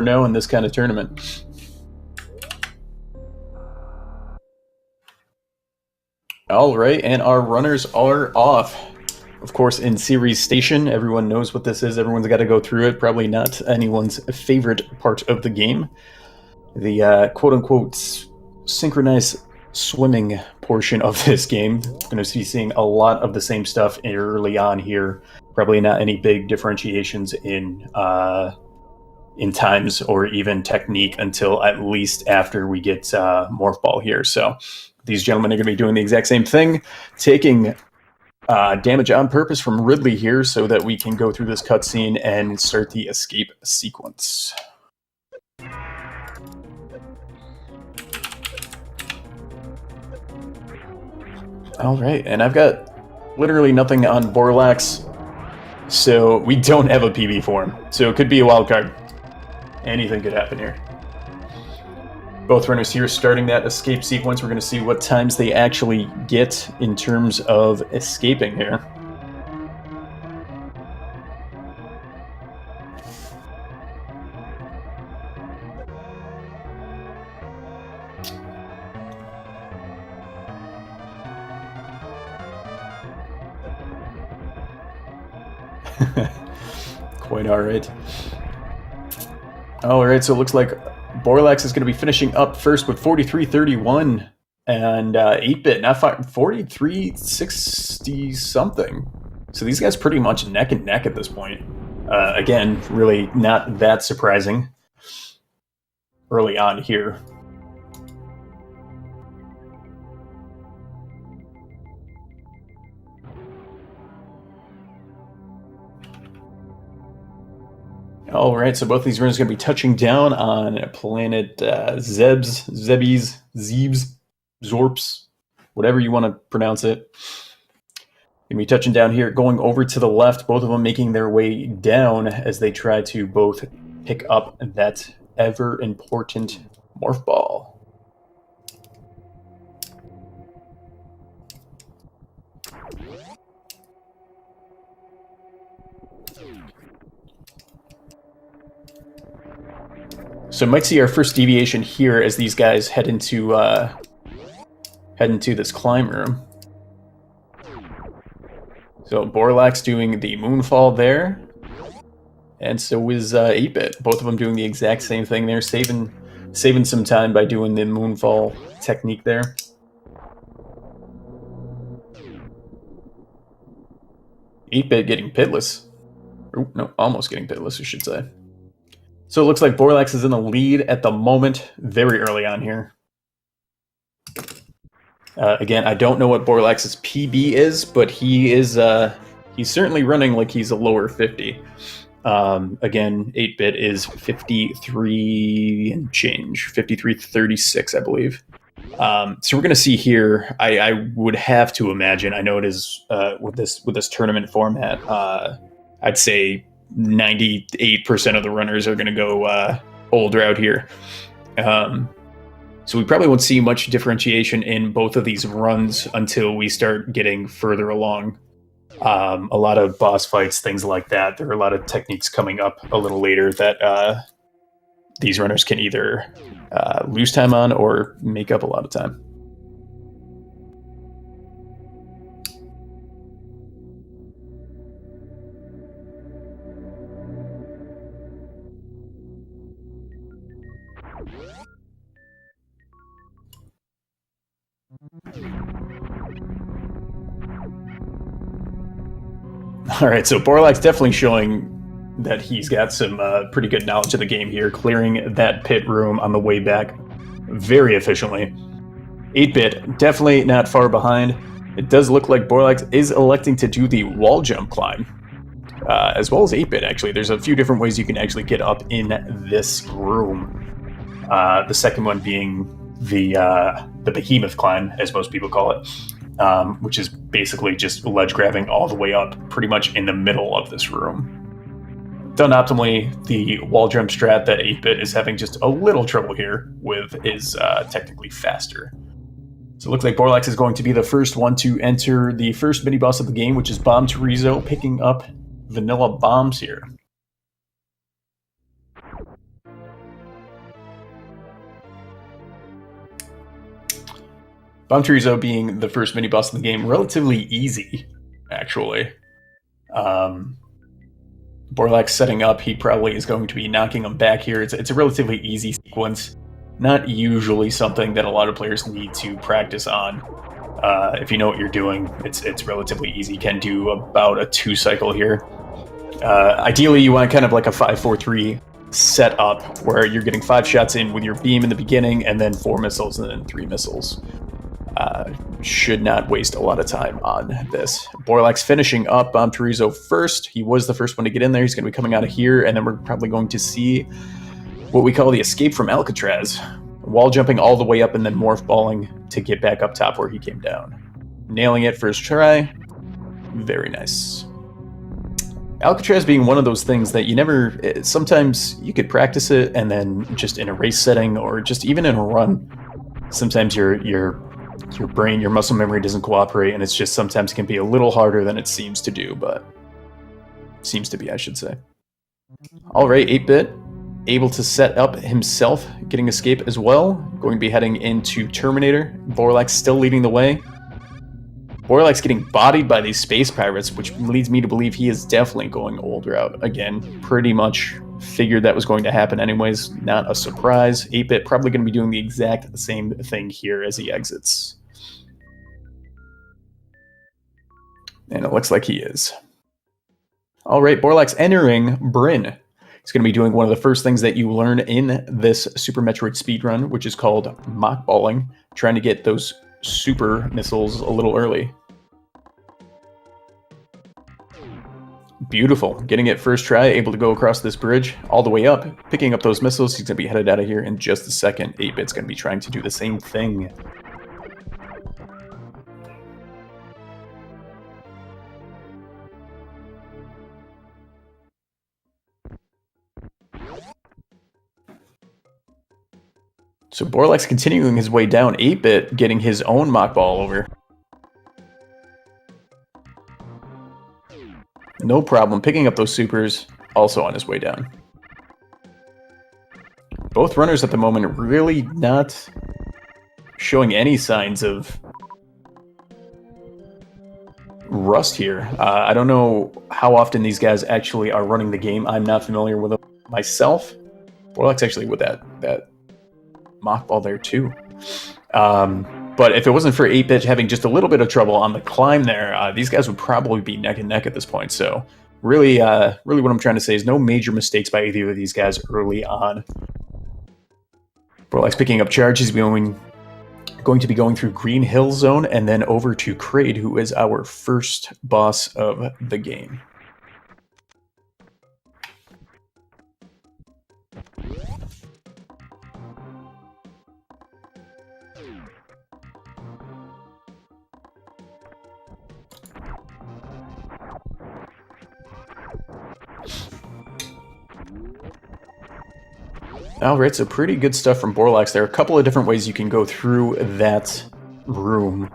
know in this kind of tournament. All right, and our runners are off. Of course, in Series Station, everyone knows what this is. Everyone's got to go through it. Probably not anyone's favorite part of the game. The quote-unquote synchronized swimming portion of this game. Going to be seeing a lot of the same stuff early on here. Probably not any big differentiations in times or even technique until at least after we get Morph Ball here. So these gentlemen are going to be doing the exact same thing, taking damage on purpose from Ridley here so that we can go through this cutscene and start the escape sequence. All right, and I've got literally nothing on Borlax, so we don't have a PB form. So it could be a wild card. Anything could happen here. Both runners here starting that escape sequence. We're going to see what times they actually get in terms of escaping here. Quite all right. All right, so it looks like Borlax is going to be finishing up first with 43.31, and 8-bit not 43.60 something. So these guys pretty much neck and neck at this point. Again, really not that surprising early on here. All right, so both these runners are going to be touching down on planet Zebes, Zorps, whatever you want to pronounce it. Going to be touching down here, going over to the left, both of them making their way down as they try to both pick up that ever-important Morph Ball. So might see our first deviation here as these guys head into this climb room. So Borlax doing the moonfall there, and so is 8-bit. Both of them doing the exact same thing there, saving some time by doing the moonfall technique there. Eight-bit getting pitless. Oh, no, almost getting pitless, I should say. So it looks like Borlax is in the lead at the moment, very early on here. Again, I don't know what Borlax's PB is, but he's certainly running like he's a lower 50. Again, 8-bit is 53 and change, 53.36, I believe. So we're going to see here. I would have to imagine. I know it is with this tournament format. I'd say 98% of the runners are going to go old route here. So we probably won't see much differentiation in both of these runs until we start getting further along. A lot of boss fights, things like that. There are a lot of techniques coming up a little later that these runners can either lose time on or make up a lot of time. All right, so Borlax definitely showing that he's got some pretty good knowledge of the game here, clearing that pit room on the way back very efficiently. 8-bit, definitely not far behind. It does look like Borlax is electing to do the wall jump climb, as well as 8-bit, actually. There's a few different ways you can actually get up in this room. The second one being the behemoth climb, as most people call it. Which is basically just ledge grabbing all the way up pretty much in the middle of this room. Done optimally, the wall jump strat that 8-bit is having just a little trouble here with is technically faster. So it looks like Borlax is going to be the first one to enter the first mini-boss of the game, which is Bomb Chorizo, picking up vanilla bombs here. Bombchorizo being the first mini boss in the game, relatively easy, actually. Borlax setting up, he probably is going to be knocking him back here. It's a relatively easy sequence. Not usually something that a lot of players need to practice on. If you know what you're doing, it's relatively easy. You can do about a 2-cycle here. Ideally, you want kind of like a 5-4-3 setup where you're getting 5 shots in with your beam in the beginning, and then 4 missiles, and then 3 missiles. Should not waste a lot of time on this. Borlax finishing up Bombchorizo first. He was the first one to get in there. He's going to be coming out of here, and then we're probably going to see what we call the escape from Alcatraz. Wall jumping all the way up and then morph balling to get back up top where he came down. Nailing it first try. Very nice. Alcatraz being one of those things that you never... Sometimes you could practice it, and then just in a race setting or just even in a run, sometimes your brain, your muscle memory doesn't cooperate, and it's just sometimes can be a little harder than it seems to do, but seems to be, I should say. All right, 8-bit able to set up himself, getting escape as well. Going to be heading into Terminator. Borlax still leading the way. Borlax getting bodied by these space pirates, which leads me to believe he is definitely going old route. Again, pretty much figured that was going to happen anyways. Not a surprise. 8-bit probably going to be doing the exact same thing here as he exits. And it looks like he is. All right, Borlax entering Bryn. He's going to be doing one of the first things that you learn in this Super Metroid speedrun, which is called mockballing, trying to get those super missiles a little early. Beautiful. Getting it first try, able to go across this bridge all the way up, picking up those missiles. He's going to be headed out of here in just a second. 8-bit's going to be trying to do the same thing. So Borlax continuing his way down, 8-bit getting his own mock ball over. No problem, picking up those supers, also on his way down. Both runners at the moment really not showing any signs of rust here. I don't know how often these guys actually are running the game. I'm not familiar with them myself. Borlax actually with that mock ball there too. But if it wasn't for 8-bit having just a little bit of trouble on the climb there, these guys would probably be neck and neck at this point. So really what I'm trying to say is no major mistakes by either of these guys early on. Borlax picking up charge. He's going to be going through Green Hill Zone and then over to Kraid, who is our first boss of the game. Alright, so pretty good stuff from Borlax. There are a couple of different ways you can go through that room.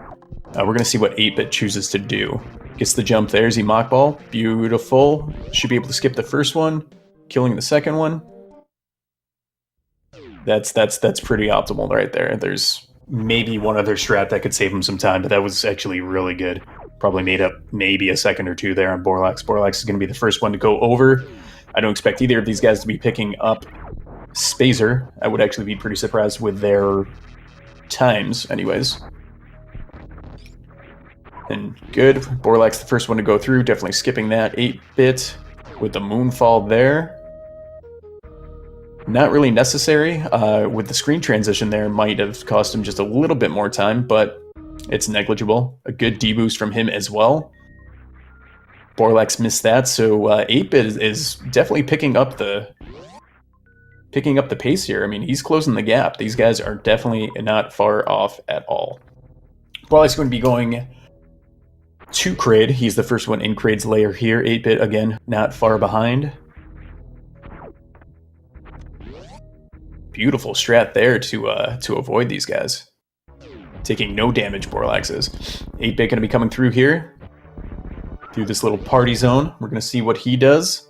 We're going to see what 8-bit chooses to do. Gets the jump there. Is he mock ball? Beautiful. Should be able to skip the first one, killing the second one. That's pretty optimal right there. There's maybe one other strat that could save him some time, but that was actually really good. Probably made up maybe a second or two there on Borlax. Borlax is going to be the first one to go over. I don't expect either of these guys to be picking up Spazer. I would actually be pretty surprised with their times anyways. And good. Borlax the first one to go through. Definitely skipping that. 8-bit with the moonfall there. Not really necessary. With the screen transition there, might have cost him just a little bit more time, but it's negligible. A good deboost from him as well. Borlax missed that, so 8-bit is definitely picking up the pace here. I mean, he's closing the gap. These guys are definitely not far off at all. Borlax is going to be going to Kraid. He's the first one in Kraid's lair here. 8-bit, again, not far behind. Beautiful strat there to avoid these guys. Taking no damage, Borlax is. 8-bit going to be coming through here. Through this little party zone. We're going to see what he does.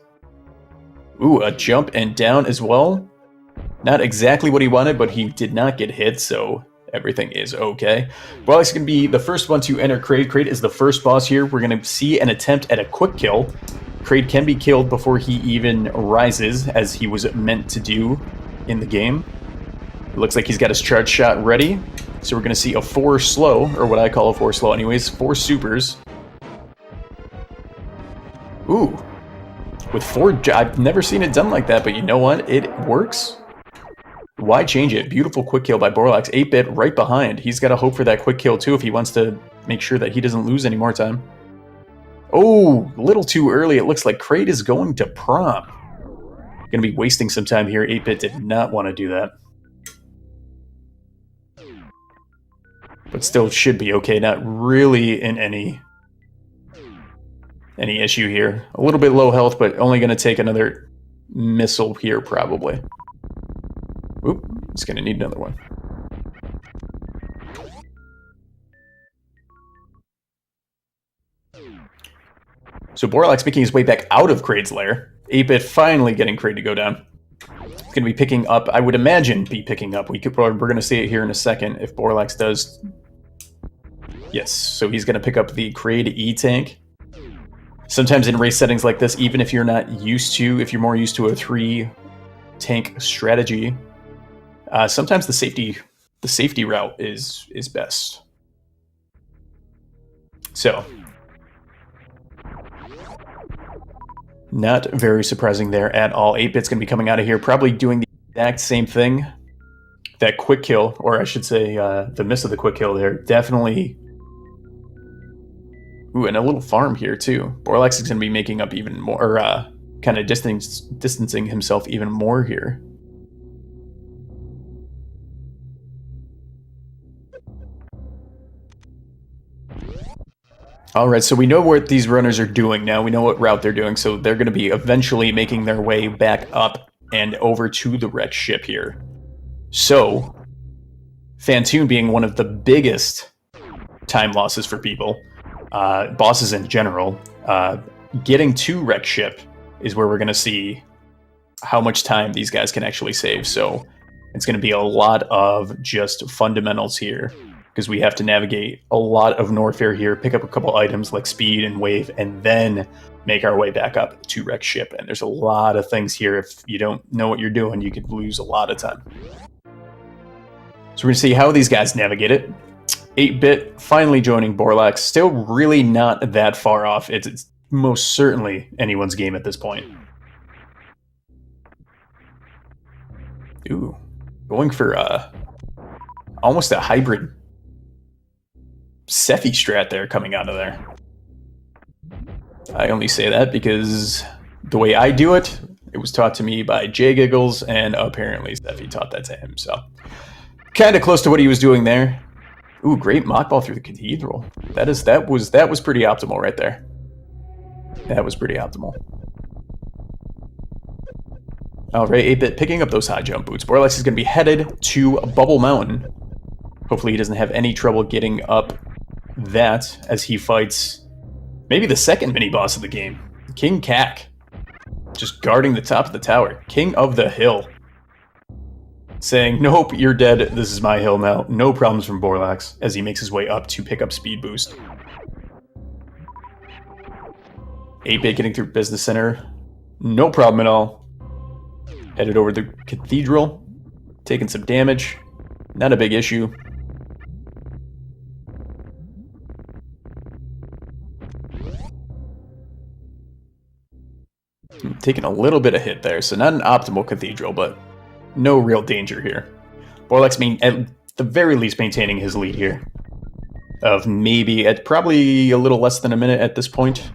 Ooh, a jump and down as well. Not exactly what he wanted, but he did not get hit, so Everything is okay. Borlax is going to be the first one to enter Kraid. Kraid is the first boss here. We're going to see an attempt at a quick kill. Kraid can be killed before he even rises, as he was meant to do in the game. It looks like he's got his charge shot ready. So we're going to see a 4 slow, or what I call a 4 slow anyways, 4 supers. Ooh. With 4, I've never seen it done like that, but you know what? It works. Why change it? Beautiful quick kill by Borlax. 8-bit right behind. He's got to hope for that quick kill too if he wants to make sure that he doesn't lose any more time. Oh, a little too early. It looks like Kraid is going to prom. Going to be wasting some time here. 8-bit did not want to do that. But still should be okay. Not really in any issue here. A little bit low health, but only going to take another missile here probably. Oop, it's going to need another one. So Borlax making his way back out of Kraid's lair. 8-bit finally getting Kraid to go down. He's going to be picking up, I would imagine, we're going to see it here in a second if Borlax does. Yes, so he's going to pick up the Kraid E-Tank. Sometimes in race settings like this, even if you're not used to, if you're more used to a 3-tank strategy, sometimes the safety route is best. So, not very surprising there at all. 8-bit's going to be coming out of here, probably doing the exact same thing. That quick kill, or I should say the miss of the quick kill there, definitely. Ooh, and a little farm here too. Borlax is going to be making up even more, kind of distancing himself even more here. Alright, so we know what these runners are doing now. We know what route they're doing, so they're going to be eventually making their way back up and over to the wrecked ship here. So, Phantoon being one of the biggest time losses for people, bosses in general, getting to wrecked ship is where we're going to see how much time these guys can actually save. So, it's going to be a lot of just fundamentals here, because we have to navigate a lot of Norfair here, pick up a couple items like speed and wave, and then make our way back up to wreck ship. And there's a lot of things here. If you don't know what you're doing, you could lose a lot of time. So we're going to see how these guys navigate it. 8-bit finally joining Borlax. Still really not that far off. It's most certainly anyone's game at this point. Ooh, going for almost a hybrid Sephi strat there coming out of there. I only say that because the way I do it, it was taught to me by Jay Giggles, and apparently Sephi taught that to him. So, kind of close to what he was doing there. Ooh, great mock ball through the cathedral. That was pretty optimal right there. That was pretty optimal. Alright, 8-bit picking up those high jump boots. Borlax is going to be headed to Bubble Mountain. Hopefully he doesn't have any trouble getting up that as he fights maybe the second mini-boss of the game, King Kak. Just guarding the top of the tower. King of the Hill. Saying, nope, you're dead, this is my hill now. No problems from Borlax, as he makes his way up to pick up speed boost. 8-bit getting through Business Center. No problem at all. Headed over the cathedral. Taking some damage. Not a big issue. Taking a little bit of hit there, so not an optimal cathedral, but no real danger here. Borlax at the very least maintaining his lead here. Of maybe at probably a little less than a minute at this point.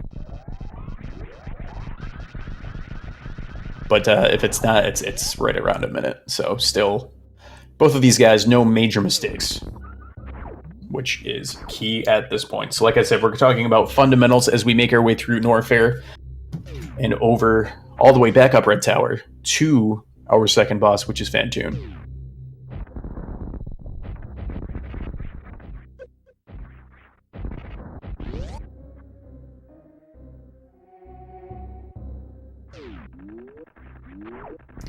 But if it's not, it's right around a minute. So still, both of these guys, no major mistakes, which is key at this point. So like I said, we're talking about fundamentals as we make our way through Norfair and over all the way back up Red Tower to our second boss, which is Phantoon.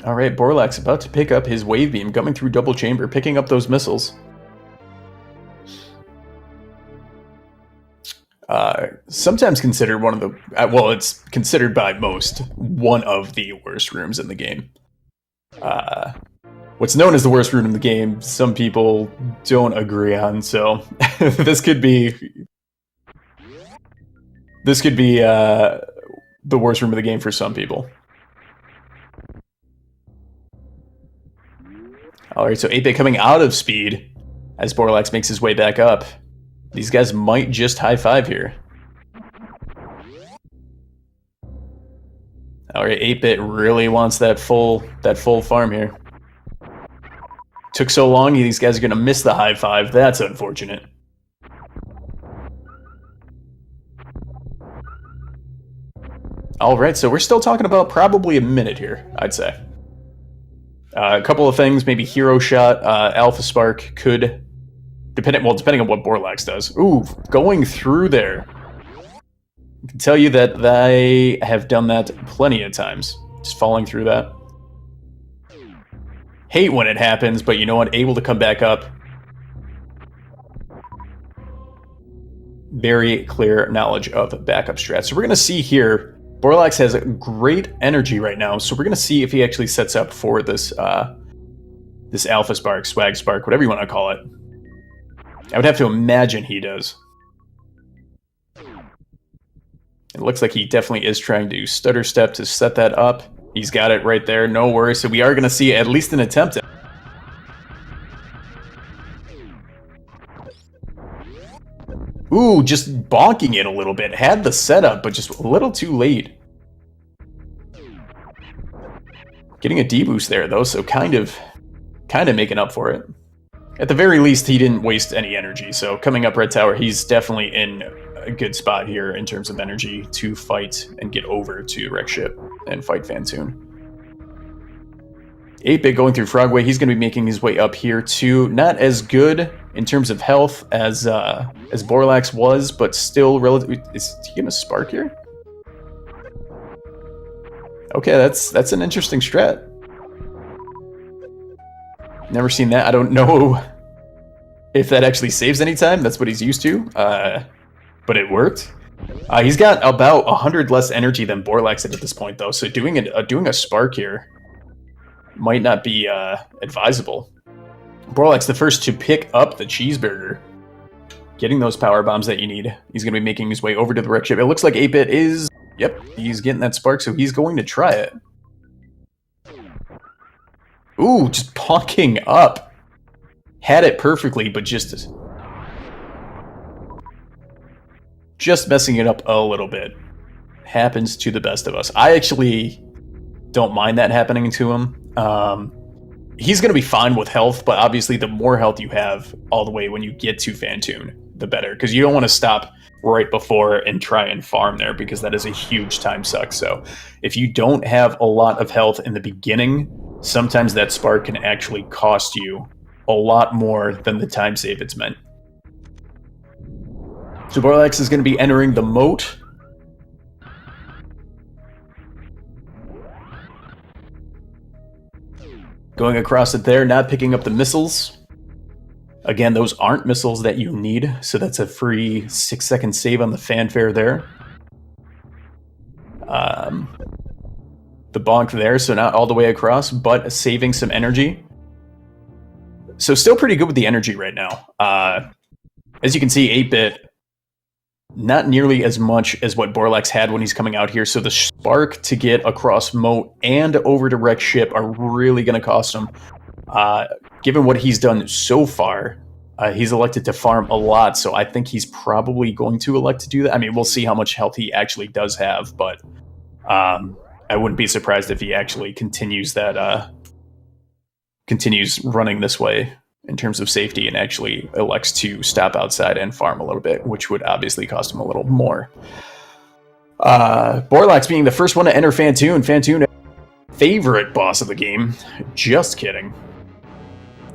Alright, Borlax about to pick up his wave beam, coming through double chamber, picking up those missiles. Sometimes considered one of the well, it's considered by most one of the worst rooms in the game. What's known as the worst room in the game, some people don't agree on. So this could be the worst room of the game for some people. All right, so 8-bit coming out of speed as Borlax makes his way back up. These guys might just high five here. All right, 8-bit really wants that full farm here. Took so long, these guys are going to miss the high five. That's unfortunate. All right, so we're still talking about probably a minute here, I'd say. A couple of things, maybe Hero Shot, Alpha Spark could, depending on what Borlax does. Ooh, going through there. I can tell you that they have done that plenty of times, just falling through that. Hate when it happens, but you know what? Able to come back up. Very clear knowledge of backup strats. So we're going to see here, Borlax has great energy right now, so we're going to see if he actually sets up for this this Alpha Spark, Swag Spark, whatever you want to call it. I would have to imagine he does. It looks like he definitely is trying to stutter step to set that up. He's got it right there, no worries. So we are going to see at least an attempt at it. Ooh, just bonking it a little bit. Had the setup, but just a little too late. Getting a D-boost there, though, so kind of making up for it. At the very least, he didn't waste any energy, so coming up Red Tower, he's definitely in a good spot here in terms of energy to fight and get over to Wreck Ship and fight Fantoon. 8-bit going through Frogway, he's going to be making his way up here too. Not as good in terms of health as Borlax was, but still relatively. Is he going to spark here? Okay, that's an interesting strat. Never seen that. I don't know if that actually saves any time. That's what he's used to. But it worked. He's got about 100 less energy than Borlax at this point, though. So doing a spark here might not be advisable. Borlax the first to pick up the cheeseburger, getting those power bombs that you need. He's going to be making his way over to the wreck ship. It looks like 8-bit is. Yep, he's getting that spark, so he's going to try it. Ooh, just punking up. Had it perfectly, but just messing it up a little bit. Happens to the best of us. I actually don't mind that happening to him. He's going to be fine with health, but obviously the more health you have all the way when you get to Fantoon, the better. Because you don't want to stop right before and try and farm there, because that is a huge time suck. So if you don't have a lot of health in the beginning, sometimes that spark can actually cost you a lot more than the time save it's meant. So Borlax is going to be entering the moat. Going across it there, not picking up the missiles. Again, those aren't missiles that you need, so that's a free 6-second save on the fanfare there. The bonk there, so not all the way across, but saving some energy. So still pretty good with the energy right now. As you can see, 8-bit, not nearly as much as what Borlax had when he's coming out here, so the spark to get across moat and over to wreck ship are really going to cost him. Given what he's done so far, he's elected to farm a lot, so I think he's probably going to elect to do that. I mean, we'll see how much health he actually does have, but I wouldn't be surprised if he actually continues that, continues running this way in terms of safety and actually elects to stop outside and farm a little bit, which would obviously cost him a little more. Borlax being the first one to enter Fantoon. Fantoon, favorite boss of the game. Just kidding.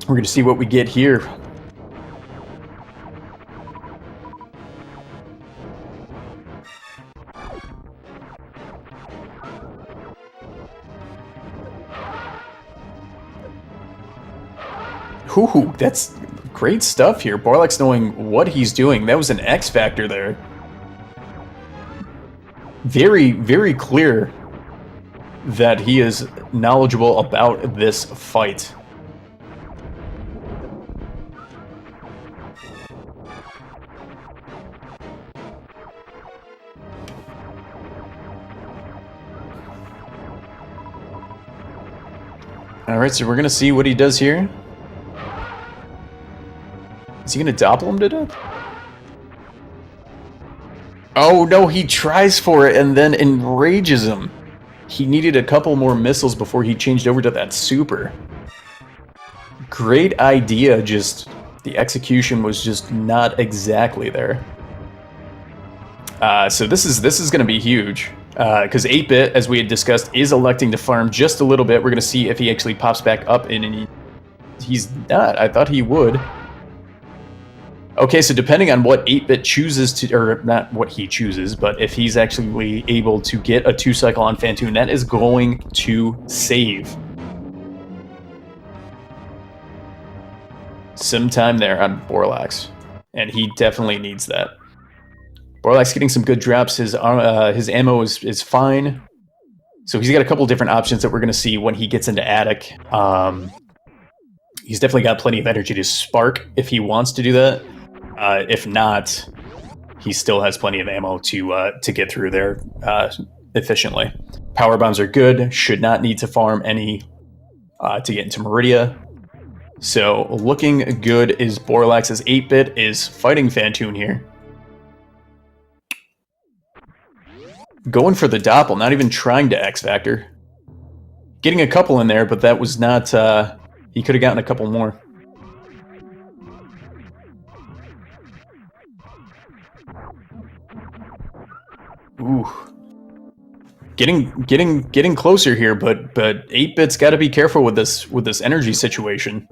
We're going to see what we get here. Ooh, that's great stuff here. Borlax knowing what he's doing. That was an X factor there. very, very clear that he is knowledgeable about this fight. Alright, so we're gonna see what he does here. Is he gonna doppel him to death? Oh no, he tries for it and then enrages him. He needed a couple more missiles before he changed over to that super. Great idea, just the execution was just not exactly there. So this is going to be huge, because 8-bit, as we had discussed, is electing to farm just a little bit. We're going to see if he actually pops back up, and he's not. I thought he would. Okay, so depending on what 8-bit chooses to, or not what he chooses, but if he's actually able to get a 2-cycle on Phantoon, that is going to save some time there on Borlax, and he definitely needs that. Borlax getting some good drops. His ammo is fine, so he's got a couple different options that we're going to see when he gets into Attic. He's definitely got plenty of energy to spark if he wants to do that. If not, he still has plenty of ammo to get through there efficiently. Power bombs are good. Should not need to farm any to get into Meridia. So looking good is Borlax, as 8-bit is fighting Phantoon here. Going for the doppel, not even trying to X Factor. Getting a couple in there, but that was not... he could have gotten a couple more. Ooh. Getting closer here, but 8-bit's got to be careful with this energy situation.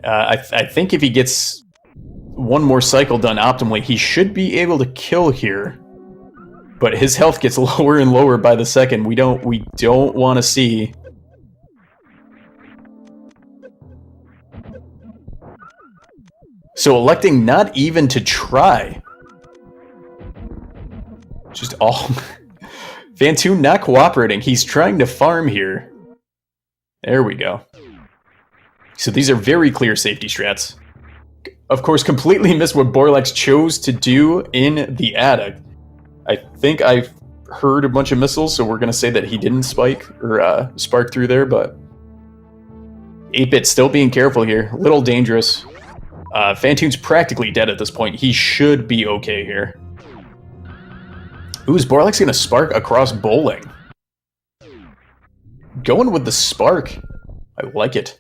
I think if he gets one more cycle done optimally, he should be able to kill here. But his health gets lower and lower by the second. We don't want to see. So electing not even to try. Just all... Phantoon not cooperating. He's trying to farm here. There we go. So these are very clear safety strats. Of course, completely missed what Borlax chose to do in the Attic. I think I've heard a bunch of missiles, so we're going to say that he didn't spike or spark through there, but 8-bit still being careful here. A little dangerous. Phantoon's practically dead at this point. He should be okay here. Ooh, is Borlax going to spark across bowling? Going with the spark. I like it.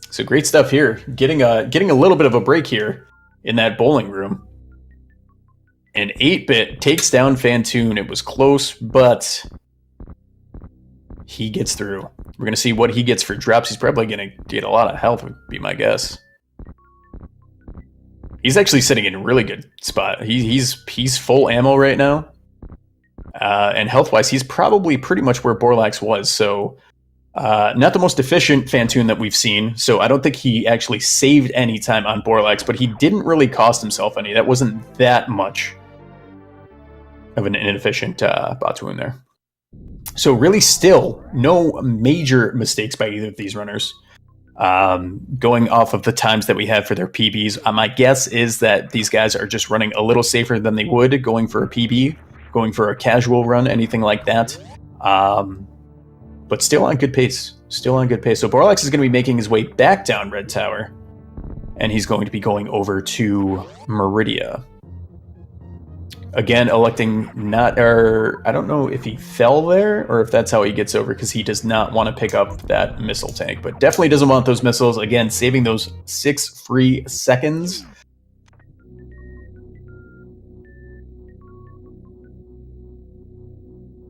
So great stuff here. Getting a little bit of a break here in that bowling room. And 8-bit takes down Phantoon. It was close, but he gets through. We're going to see what he gets for drops. He's probably going to get a lot of health, would be my guess. He's actually sitting in a really good spot. He's full ammo right now. And health-wise, he's probably pretty much where Borlax was. So not the most efficient Phantoon that we've seen. So I don't think he actually saved any time on Borlax, but he didn't really cost himself any. That wasn't that much of an inefficient Batoon there. So really still no major mistakes by either of these runners. Going off of the times that we have for their PBs, my guess is that these guys are just running a little safer than they would going for a PB, going for a casual run, anything like that. But still on good pace. Still on good pace. So Borlax is going to be making his way back down Red Tower, and he's going to be going over to Meridia. Again, electing not, or I don't know if he fell there or if that's how he gets over, because he does not want to pick up that missile tank, but definitely doesn't want those missiles. Again, saving those 6 free seconds.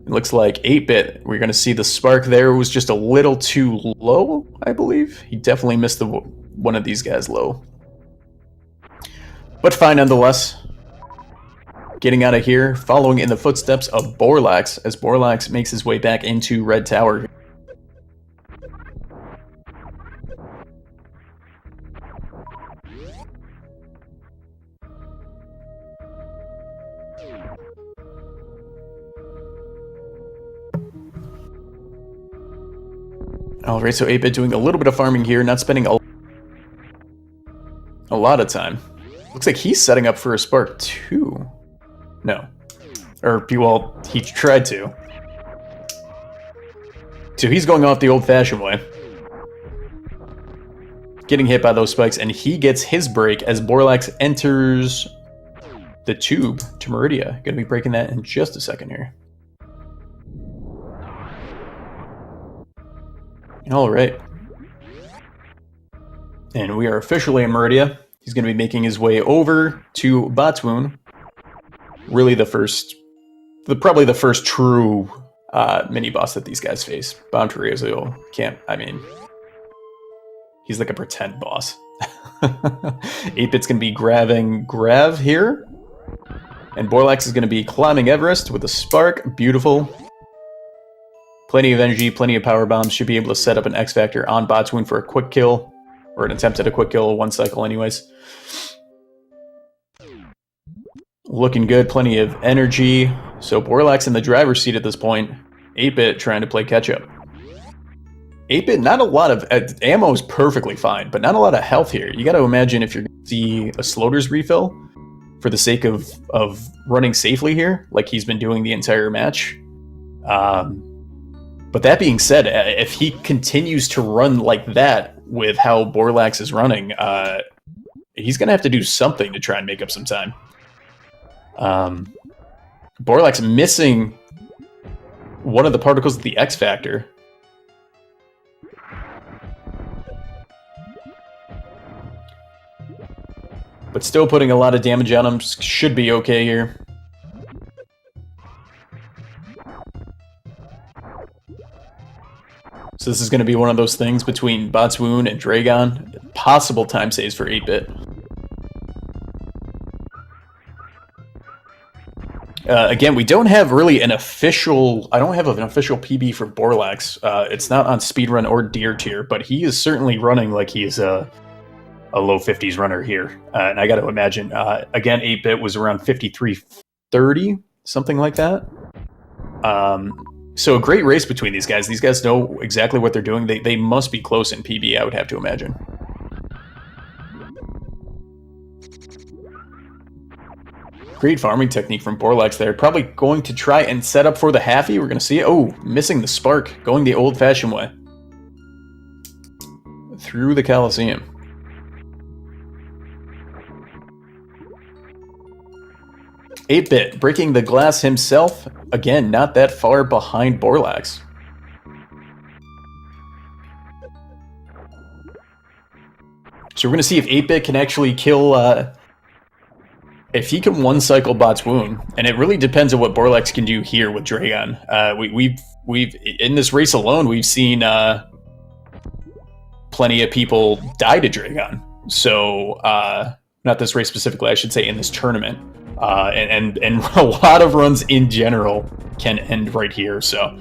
It looks like 8-bit, we're going to see the spark there was just a little too low, I believe. He definitely missed one of these guys low. But fine nonetheless. Getting out of here, following in the footsteps of Borlax, as Borlax makes his way back into Red Tower. Alright, so 8-bit doing a little bit of farming here, not spending a lot of time. Looks like he's setting up for a spark too. No. Or, well, he tried to. So he's going off the old-fashioned way. Getting hit by those spikes, and he gets his break as Borlax enters the tube to Meridia. Gonna be breaking that in just a second here. Alright. And we are officially in Meridia. He's gonna be making his way over to Botswoon. Really probably the first true mini-boss that these guys face. Bounterizio can't, I mean... He's like a pretend boss. 8-bit's gonna be grabbing Grav here. And Borlax is gonna be climbing Everest with a spark. Beautiful. Plenty of energy, plenty of power bombs. Should be able to set up an X Factor on Botswoon for a quick kill. Or an attempt at a quick kill, one cycle anyways. Looking good, plenty of energy. So Borlax in the driver's seat at this point. 8-bit trying to play catch up. 8-bit, not a lot of... ammo is perfectly fine, but not a lot of health here. You gotta imagine if you're gonna see a Sloater's refill for the sake of running safely here, like he's been doing the entire match. But that being said, if he continues to run like that with how Borlax is running, he's gonna have to do something to try and make up some time. Borlax missing one of the particles of the X Factor. But still putting a lot of damage on him. Should be okay here. So this is going to be one of those things between Botswoon and Dragon. Possible time saves for 8-bit. Again, we don't have really an official... I don't have an official PB for Borlax. It's not on speedrun or deer tier, but he is certainly running like he is a low 50s runner here. And I got to imagine, again, 8-bit was around 53.30, something like that. So a great race between these guys. These guys know exactly what they're doing. They must be close in PB, I would have to imagine. Great farming technique from Borlax there. Probably going to try and set up for the halfie. We're going to see it. Oh, missing the spark. Going the old-fashioned way. Through the Coliseum. Eight-bit breaking the glass himself. Again, not that far behind Borlax. So we're going to see if 8-bit can actually kill... if he can one-cycle Botswoon, and it really depends on what Borlax can do here with Dragon. We've in this race alone, we've seen plenty of people die to Dragon. So, not this race specifically, I should say in this tournament. And a lot of runs in general can end right here, so...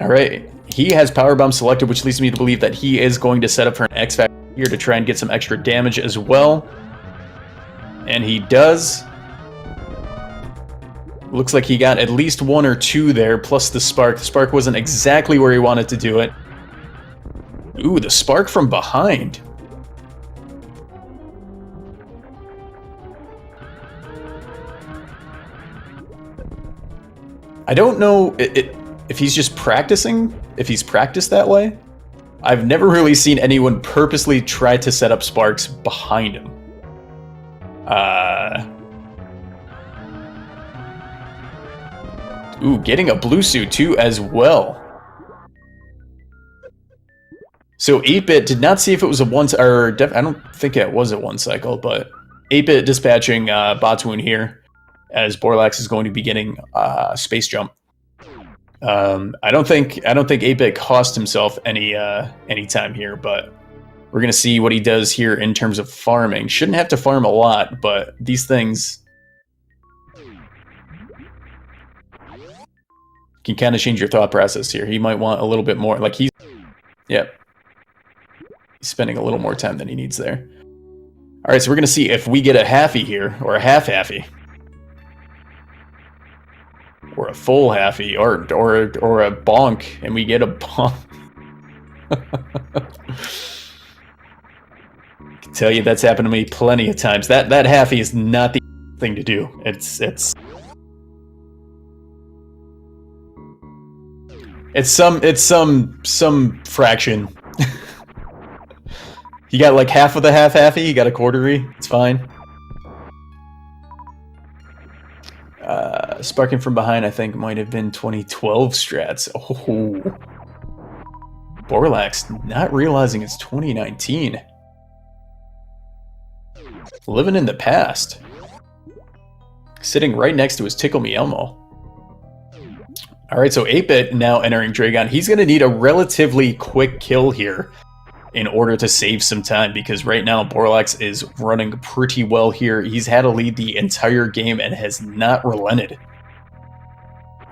Alright, he has Power Bomb selected, which leads me to believe that he is going to set up for an X Factor here to try and get some extra damage as well. And he does. Looks like he got at least one or two there, plus the Spark. The Spark wasn't exactly where he wanted to do it. Ooh, the Spark from behind. I don't know if he's just practicing, if he's practiced that way. I've never really seen anyone purposely try to set up sparks behind him. Ooh, getting a blue suit too as well. So 8-bit did not see if it was a I don't think it was a one cycle, but 8-bit dispatching Botswoon here as Borlax is going to be getting space jump. I don't think 8-bit cost himself any time here, but we're gonna see what he does here in terms of farming. Shouldn't have to farm a lot, but these things can kind of change your thought process here. He might want a little bit more. Like he's spending a little more time than he needs there. All right, so we're going to see if we get a halfie here, or a half-halfie. Or a full halfie, or a bonk, and we get a bonk. I can tell you that's happened to me plenty of times. That halfie is not the thing to do. It's some fraction. You got like half of the half-halfie, you got a quartery, it's fine. Sparking from behind, I think, might have been 2012 strats. Oh. Borlax not realizing it's 2019. Living in the past. Sitting right next to his Tickle Me Elmo. Alright, so 8-bit now entering Dragon. He's going to need a relatively quick kill here in order to save some time, because right now Borlax is running pretty well here. He's had a lead the entire game and has not relented.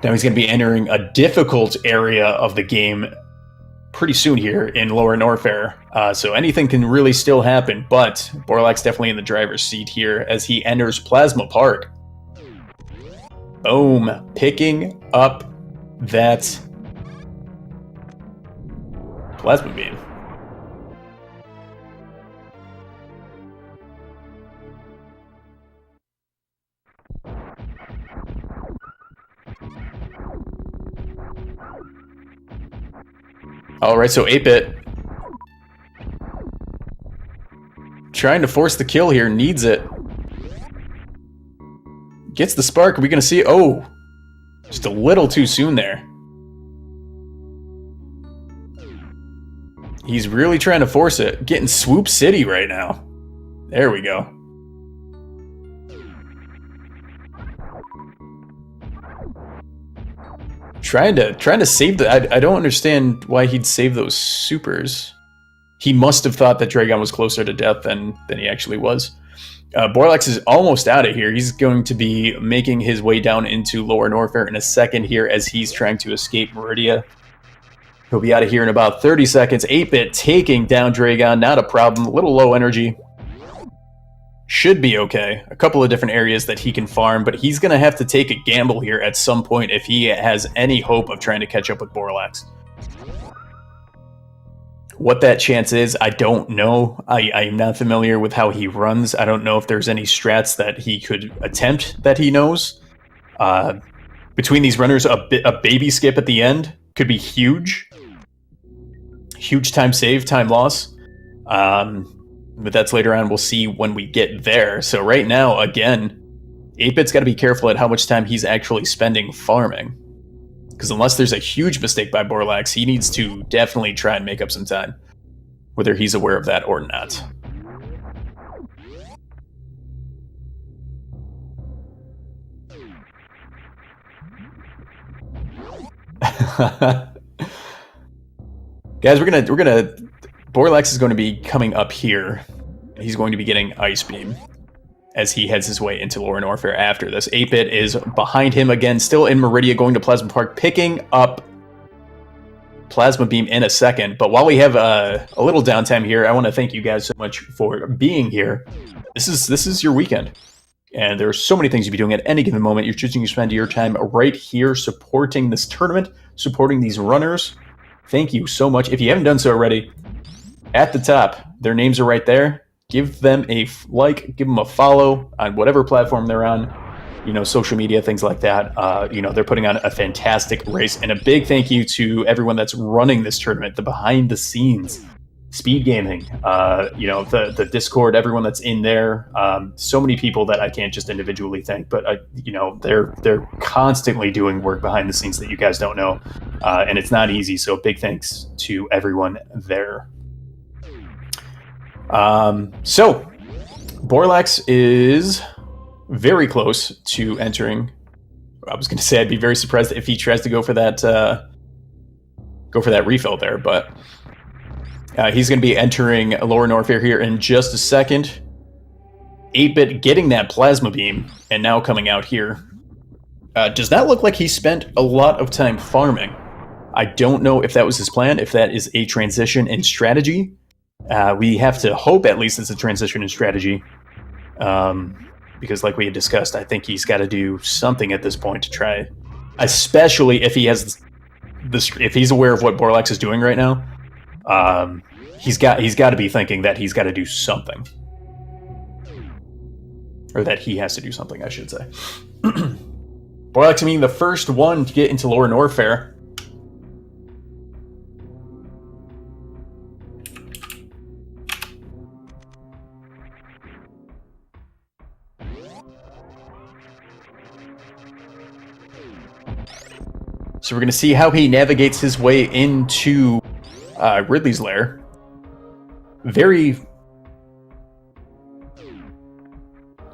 Now he's going to be entering a difficult area of the game pretty soon here in Lower Norfair, so anything can really still happen, but Borlax definitely in the driver's seat here as he enters Plasma Park. Boom. Picking up that Plasma Beam. Alright, so 8-bit trying to force the kill here, needs it. Gets the spark, are we gonna see it? Oh, just a little too soon there. He's really trying to force it. Getting Swoop City right now. There we go. Trying to save the... I don't understand why he'd save those supers. He must have thought that Dragon was closer to death than he actually was. Borlax is almost out of here. He's going to be making his way down into Lower Norfair in a second here as he's trying to escape Meridia. He'll be out of here in about 30 seconds. 8-bit taking down Dragon, not a problem. A little low energy. Should be okay. A couple of different areas that he can farm, but he's going to have to take a gamble here at some point if he has any hope of trying to catch up with Borlax. What that chance is, I don't know. I'm not familiar with how he runs. I don't know if there's any strats that he could attempt that he knows. Between these runners, a baby skip at the end could be huge. Huge time save, time loss. But that's later on. We'll see when we get there. So right now, again, 8-bit's got to be careful at how much time he's actually spending farming. Because unless there's a huge mistake by Borlax, he needs to definitely try and make up some time. Whether he's aware of that or not. Guys, we're gonna Borlax is going to be coming up here. He's going to be getting Ice Beam as he heads his way into Lower Norfair after this. 8-bit is behind him again, still in Meridia, going to Plasma Park, picking up Plasma Beam in a second. But while we have a little downtime here, I want to thank you guys so much for being here. This is your weekend. And there are so many things you'll be doing at any given moment. You're choosing to spend your time right here supporting this tournament, supporting these runners. Thank you so much. If you haven't done so already, at the top, their names are right there. Give them a like, give them a follow on whatever platform they're on, you know, social media, things like that. You know, they're putting on a fantastic race. And a big thank you to everyone that's running this tournament, the behind the scenes, Speed Gaming, you know, the Discord, everyone that's in there. So many people that I can't just individually thank, but you know, they're constantly doing work behind the scenes that you guys don't know. And it's not easy. So big thanks to everyone there. So Borlax is very close to entering. I was going to say I'd be very surprised if he tries to go for that refill there, but he's going to be entering Lower Norfair here in just a second. 8-bit getting that Plasma Beam and now coming out here. Does not look like he spent a lot of time farming. I don't know if that was his plan, if that is a transition in strategy. We have to hope at least it's a transition in strategy. Because like we had discussed, I think he's got to do something at this point to try, especially if he has if he's aware of what Borlax is doing right now. He's got to be thinking that he's got to do something, or that he has to do something, I should say. Borlax being the first one to get into Lower Norfair. So we're going to see how he navigates his way into Ridley's lair. Very...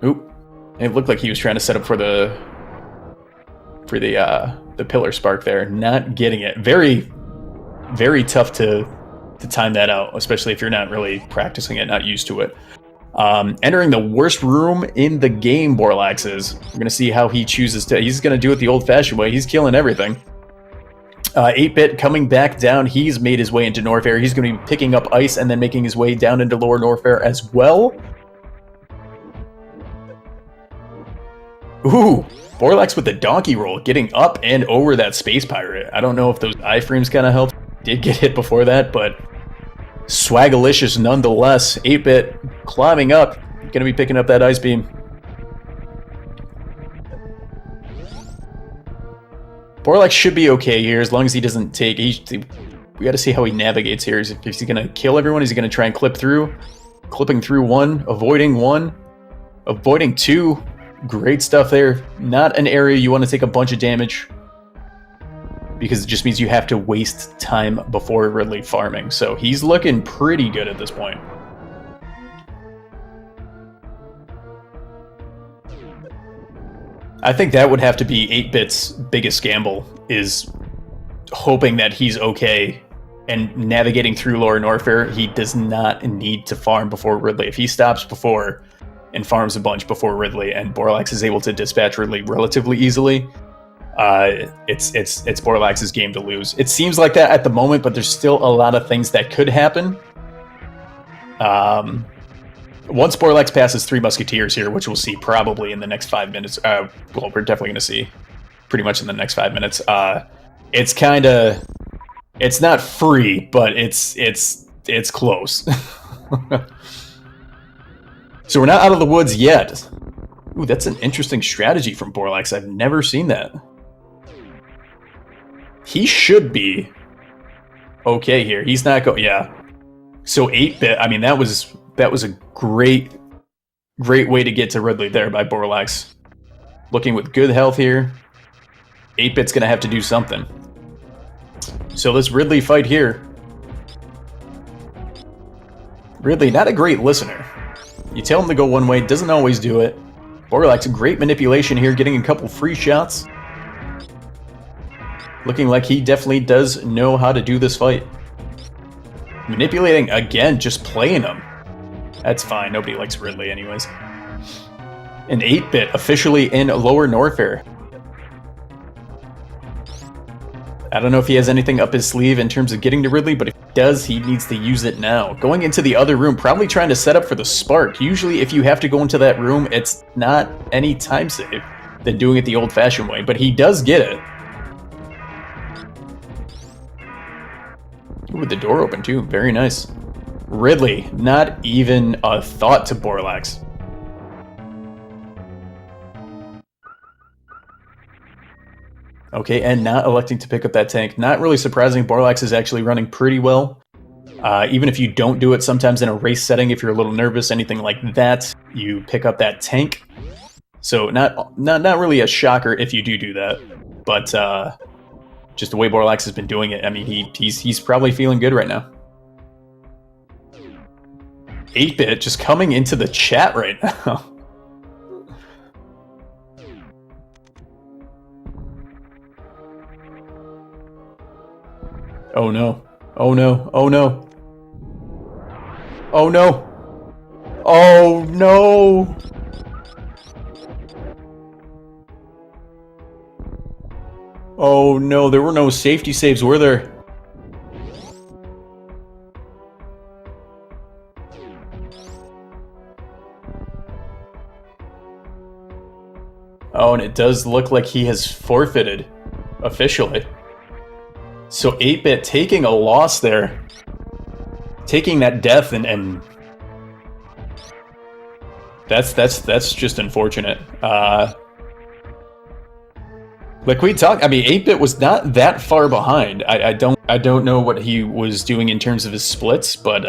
Oop. It looked like he was trying to set up for the pillar spark there. Not getting it. Very, very tough to time that out, especially if you're not really practicing it, not used to it. Entering the worst room in the game, Borlax is. We're going to see how he chooses to... He's going to do it the old-fashioned way. He's killing everything. 8-bit coming back down. He's made his way into Norfair. He's going to be picking up ice and then making his way down into Lower Norfair as well. Ooh, Borlax with the donkey roll, getting up and over that space pirate. I don't know if those iframes kind of helped. Did get hit before that, but swagalicious nonetheless. 8-bit climbing up, going to be picking up that ice beam. Borlax should be okay here as long as he doesn't take... we got to see how he navigates here. Is he going to kill everyone? Is he going to try and clip through? Clipping through one, avoiding two. Great stuff there. Not an area you want to take a bunch of damage, because it just means you have to waste time before Ridley farming. So he's looking pretty good at this point. I think that would have to be 8-bit's biggest gamble, is hoping that he's okay and navigating through Lower Norfair. He does not need to farm before Ridley. If he stops before and farms a bunch before Ridley, and Borlax is able to dispatch Ridley relatively easily, it's Borlax's game to lose. It seems like that at the moment, but there's still a lot of things that could happen. Once Borlax passes 3 Musketeers here, which we'll see probably in the next 5 minutes, well, we're definitely going to see pretty much in the next 5 minutes. It's kind of, it's not free, but it's close. So we're not out of the woods yet. Ooh, that's an interesting strategy from Borlax. I've never seen that. He should be okay here. He's not going. Yeah. So 8-bit. I mean, that was a great way to get to Ridley there by Borlax. Looking with good health here. 8-bit's gonna have to do something. So this Ridley fight here. Ridley, not a great listener. You tell him to go one way, doesn't always do it. Borlax, great manipulation here, getting a couple free shots. Looking like he definitely does know how to do this fight. Manipulating again, just playing him. That's fine, nobody likes Ridley anyways. An 8-bit officially in Lower Norfair. I don't know if he has anything up his sleeve in terms of getting to Ridley, but if he does, he needs to use it now. Going into the other room, probably trying to set up for the spark. Usually if you have to go into that room, it's not any time save than doing it the old-fashioned way, but he does get it. Ooh, with the door open too, very nice. Ridley, not even a thought to Borlax. Okay, and not electing to pick up that tank. Not really surprising. Borlax is actually running pretty well. Even if you don't do it, sometimes in a race setting, if you're a little nervous, anything like that, you pick up that tank. So not really a shocker if you do that. But just the way Borlax has been doing it, I mean, he's probably feeling good right now. 8-bit just coming into the chat right now. Oh no. Oh no. Oh no. Oh no. Oh no. Oh no, there were no safety saves, were there? Oh, and it does look like he has forfeited officially. So 8-bit taking a loss there. Taking that death and that's just unfortunate. Like we talked, I mean, 8-bit was not that far behind. I don't know what he was doing in terms of his splits, but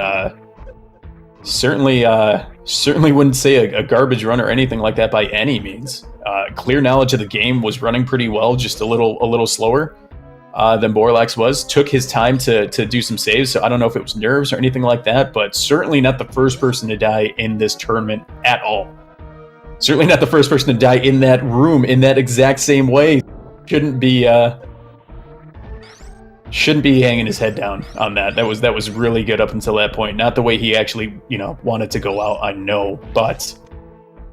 certainly wouldn't say a garbage run or anything like that by any means. Clear knowledge of the game, was running pretty well, just a little slower than Borlax was. Took his time to do some saves, so I don't know if it was nerves or anything like that, but certainly not the first person to die in this tournament at all. Certainly not the first person to die in that room in that exact same way. Shouldn't be hanging his head down on that. That was really good up until that point. Not the way he actually, wanted to go out, I know, but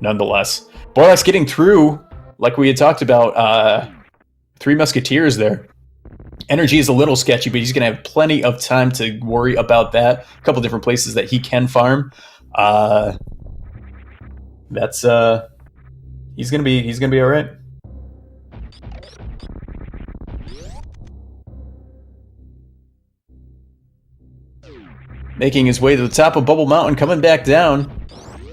nonetheless. Borlax getting through, like we had talked about, 3 Musketeers there. Energy is a little sketchy, but he's going to have plenty of time to worry about that. A couple different places that he can farm. He's gonna be all right. Making his way to the top of Bubble Mountain, coming back down.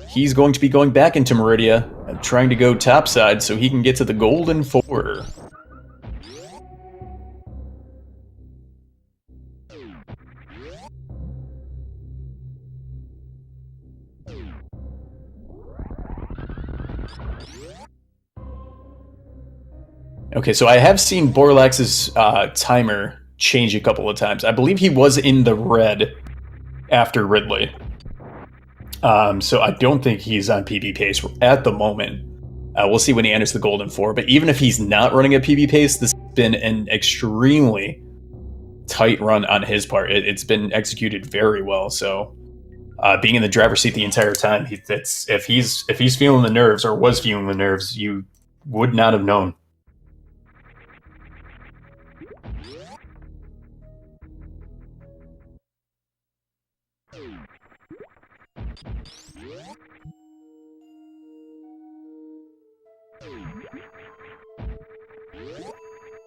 He's going to be going back into Meridia, trying to go topside so he can get to the Golden 4. Okay, so I have seen Borlax's timer change a couple of times. I believe he was in the red after Ridley. So I don't think he's on PB pace at the moment. We'll see when he enters the Golden 4. But even if he's not running at PB pace, this has been an extremely tight run on his part. It's been executed very well. So being in the driver's seat the entire time, if he's feeling the nerves or was feeling the nerves, you would not have known.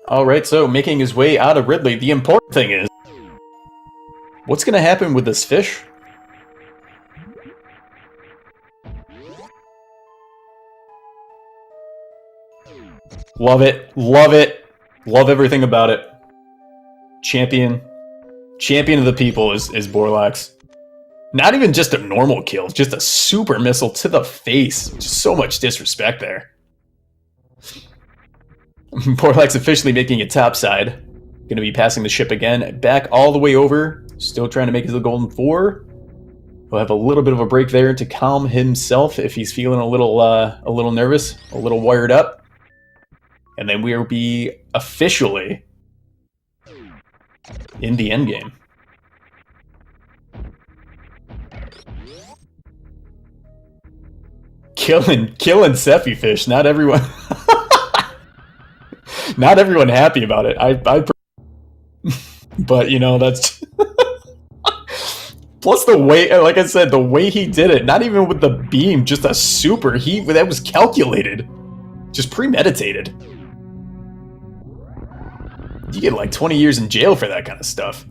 Alright, so making his way out of Ridley, the important thing is, what's going to happen with this fish? Love it, love it, love everything about it. Champion of the people is Borlax. Not even just a normal kill, just a super missile to the face. Just so much disrespect there. Borlax officially making it topside. Going to be passing the ship again. Back all the way over. Still trying to make it to the Golden 4. He'll have a little bit of a break there to calm himself if he's feeling a little nervous, a little wired up. And then we'll be officially in the endgame. Killing Sephi Fish. Not everyone... Not everyone happy about it. But that's plus the way, like I said, the way he did it. Not even with the beam, just a super. That was calculated, just premeditated. You get like 20 years in jail for that kind of stuff.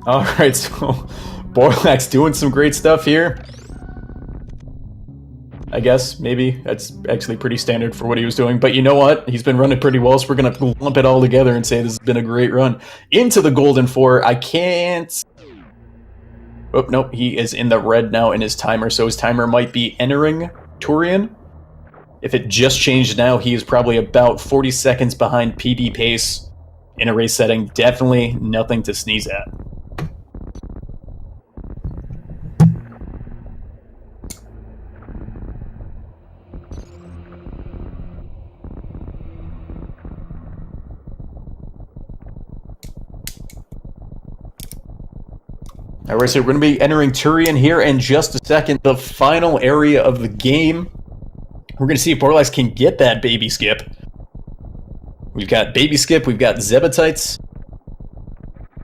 All right, so Borlax doing some great stuff here. I guess, maybe. That's actually pretty standard for what he was doing. But you know what? He's been running pretty well, so we're going to lump it all together and say this has been a great run. Into the Golden 4. I can't... Oh, no. He is in the red now in his timer, so his timer might be entering Turian. If it just changed now, he is probably about 40 seconds behind PB pace in a race setting. Definitely nothing to sneeze at. Alright, so we're going to be entering Turian here in just a second. The final area of the game. We're going to see if Borlax can get that baby skip. We've got baby skip, we've got Zebatites.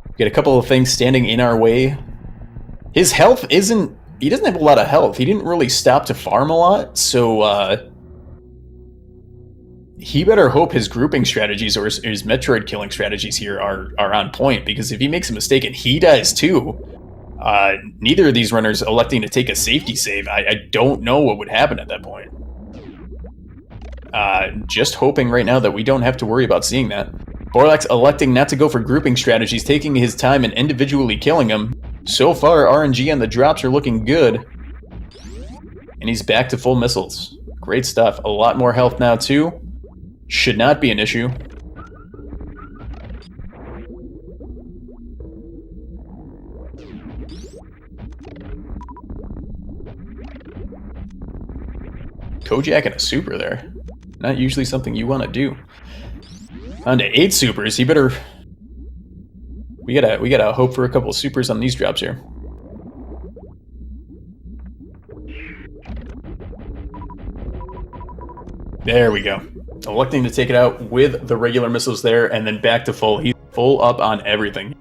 We've got a couple of things standing in our way. His health isn't he doesn't have a lot of health. He didn't really stop to farm a lot, so he better hope his grouping strategies or his Metroid killing strategies here are on point, because if he makes a mistake and he dies too, neither of these runners electing to take a safety save, I don't know what would happen at that point. Just hoping right now that we don't have to worry about seeing that. Borlax electing not to go for grouping strategies, taking his time and individually killing him. So far, RNG and the drops are looking good. And he's back to full missiles. Great stuff. A lot more health now, too. Should not be an issue. Kojak and a super there. Not usually something you want to do. On to 8 supers. He better... We gotta hope for a couple of supers on these drops here. There we go. Electing to take it out with the regular missiles there, and then back to full. He's full up on everything.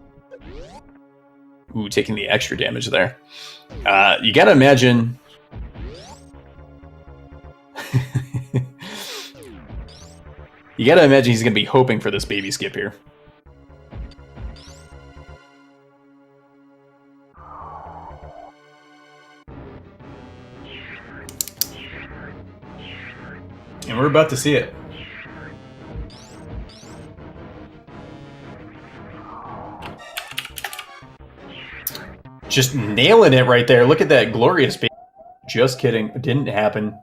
Ooh, taking the extra damage there. You gotta imagine... You gotta imagine he's gonna be hoping for this baby skip here. And we're about to see it. Just nailing it right there. Look at that glorious baby. Just kidding. It didn't happen.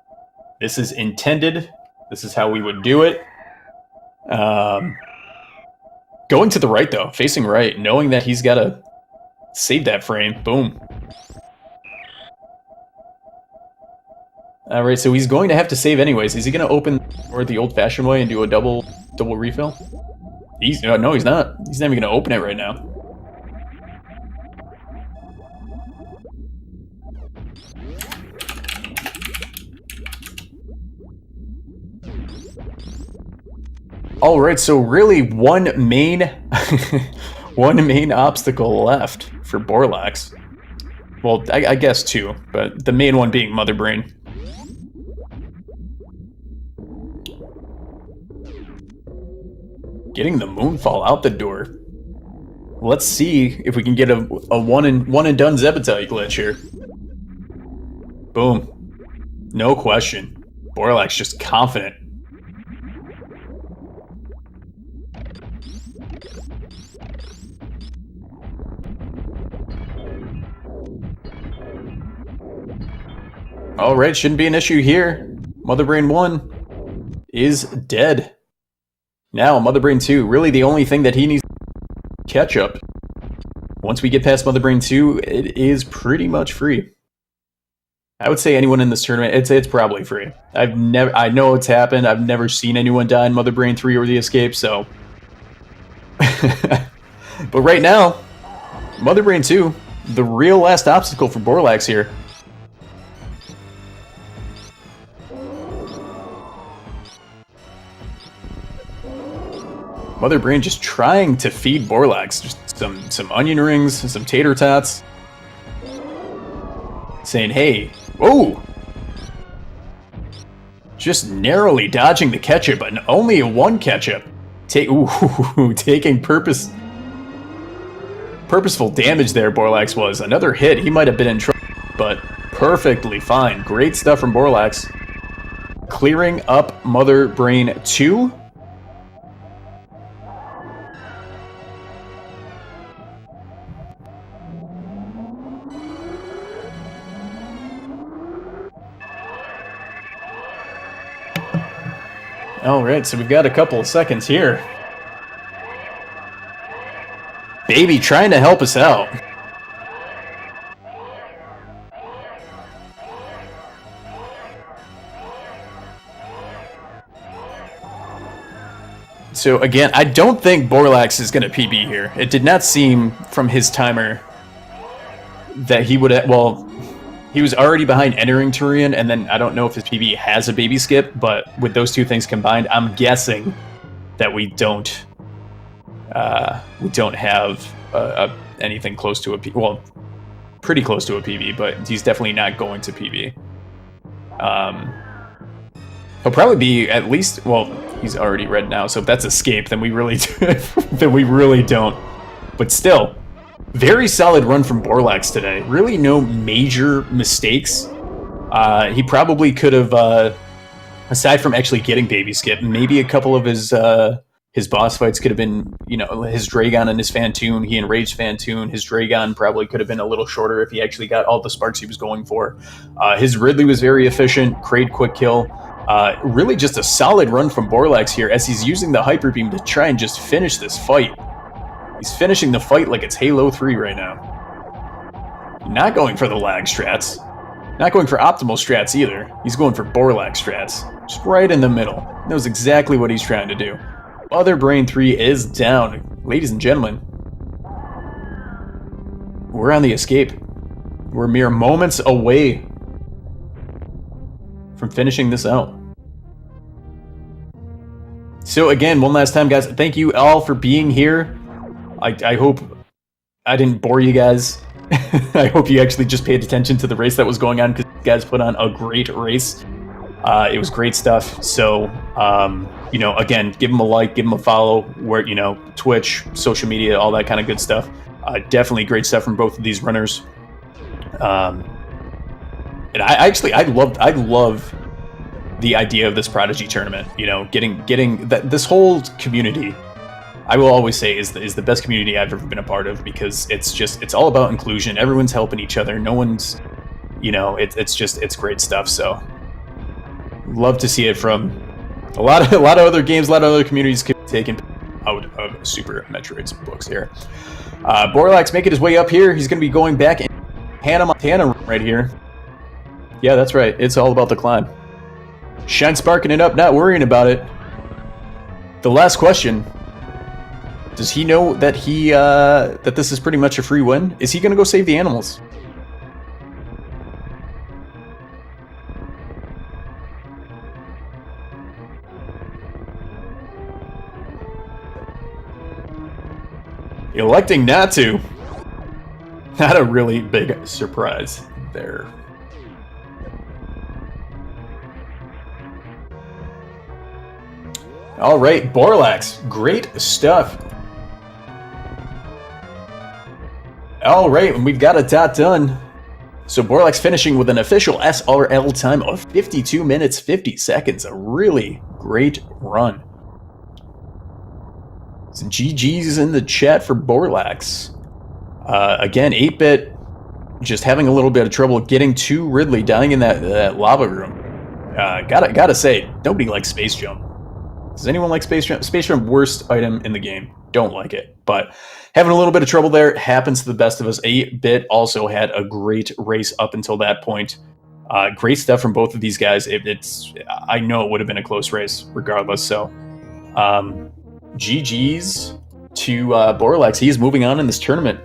This is intended. This is how we would do it. Going to the right, though. Facing right. Knowing that he's got to save that frame. Boom. Alright, so he's going to have to save anyways. Is he going to open or the old-fashioned way and do a double refill? No, he's not. He's not even going to open it right now. Alright, so really one main obstacle left for Borlax. Well, I guess two, but the main one being Mother Brain. Getting the Moonfall out the door. Let's see if we can get a one and done Zebedee glitch here. Boom. No question. Borlax just confident. Alright, shouldn't be an issue here. Mother Brain 1 is dead. Now, Mother Brain 2, really the only thing that he needs to catch up. Once we get past Mother Brain 2, it is pretty much free. I would say anyone in this tournament, it's probably free. I know it's happened. I've never seen anyone die in Mother Brain 3 or the escape, so. But right now, Mother Brain 2, the real last obstacle for Borlax here. Mother Brain just trying to feed Borlax. Just some onion rings, some tater tots. Saying, hey, whoa! Just narrowly dodging the ketchup, and only a one ketchup. Taking purposeful damage there, Borlax was. Another hit, he might have been in trouble, but perfectly fine. Great stuff from Borlax. Clearing up Mother Brain 2. Alright, so we've got a couple of seconds here. Baby trying to help us out. So again, I don't think Borlax is going to PB here. It did not seem from his timer that he would have, well, he was already behind entering Turian, and then I don't know if his PB has a baby skip, but with those two things combined, I'm guessing that we don't have anything close to a PB. Well, pretty close to a PB, but he's definitely not going to PB. He'll probably be at least, well, he's already red now, so if that's escape, then we really don't. But still, very solid run from Borlax today. Really no major mistakes. He probably could have, aside from actually getting baby skip, maybe a couple of his boss fights could have been, you know, his Dragon and his Fantoon. He enraged Fantoon. His Dragon probably could have been a little shorter if he actually got all the sparks he was going for. His Ridley was very efficient. Kraid quick kill. Really just a solid run from Borlax here as he's using the Hyper Beam to try and just finish this fight. He's finishing the fight like it's Halo 3 right now. Not going for the lag strats. Not going for optimal strats either. He's going for Borlax strats. Just right in the middle. Knows exactly what he's trying to do. Other Brain 3 is down. Ladies and gentlemen, we're on the escape. We're mere moments away from finishing this out. So again, one last time, guys, thank you all for being here. I hope I didn't bore you guys. I hope you actually just paid attention to the race that was going on, because you guys put on a great race. It was great stuff. So, you know, again, give them a like, give them a follow, where, you know, Twitch, social media, all that kind of good stuff. Definitely great stuff from both of these runners. And I love the idea of this Prodigy tournament. You know, getting that, this whole community, I will always say is the best community I've ever been a part of, because it's all about inclusion. Everyone's helping each other. No one's, you know, it's great stuff. So love to see it from a lot of other games, a lot of other communities taken out of Super Metroid's books here. Borlax making his way up here. He's going to be going back in Hannah Montana right here. Yeah, that's right. It's all about the climb. Shine sparking it up, not worrying about it. The last question. Does he know that that this is pretty much a free win? Is he going to go save the animals? Electing not to. Not a really big surprise there. All right, Borlax, great stuff. All right, and we've got a dot done. So Borlax finishing with an official SRL time of 52 minutes, 50 seconds. A really great run. Some GG's in the chat for Borlax. Again, 8-bit just having a little bit of trouble getting to Ridley, dying in that lava room. Gotta say, nobody likes Space Jump. Does anyone like Space Jump? Space Jump, worst item in the game. Don't like it. But having a little bit of trouble there, happens to the best of us. 8-bit also had a great race up until that point. Great stuff from both of these guys. I know it would have been a close race regardless. So GG's to Borlax. He is moving on in this tournament.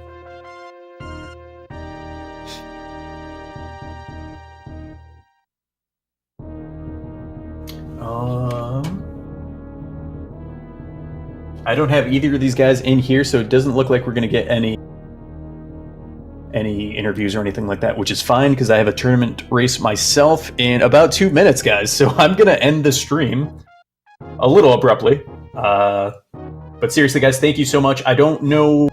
I don't have either of these guys in here, so it doesn't look like we're going to get any interviews or anything like that, which is fine, because I have a tournament race myself in about 2 minutes, guys. So I'm going to end the stream a little abruptly. But seriously, guys, thank you so much. I don't know.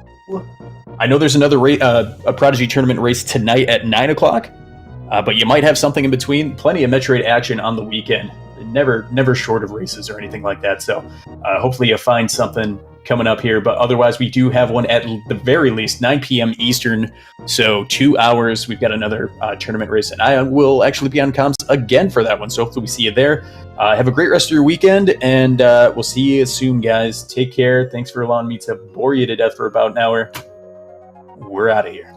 I know there's another a Prodigy tournament race tonight at 9 o'clock, but you might have something in between. Plenty of Metroid action on the weekend. Never short of races or anything like that. So hopefully you find something coming up here. But otherwise, we do have one at the very least 9 p.m. Eastern. So 2 hours. We've got another tournament race, and I will actually be on comms again for that one. So hopefully we see you there. Have a great rest of your weekend, and we'll see you soon, guys. Take care. Thanks for allowing me to bore you to death for about an hour. We're out of here.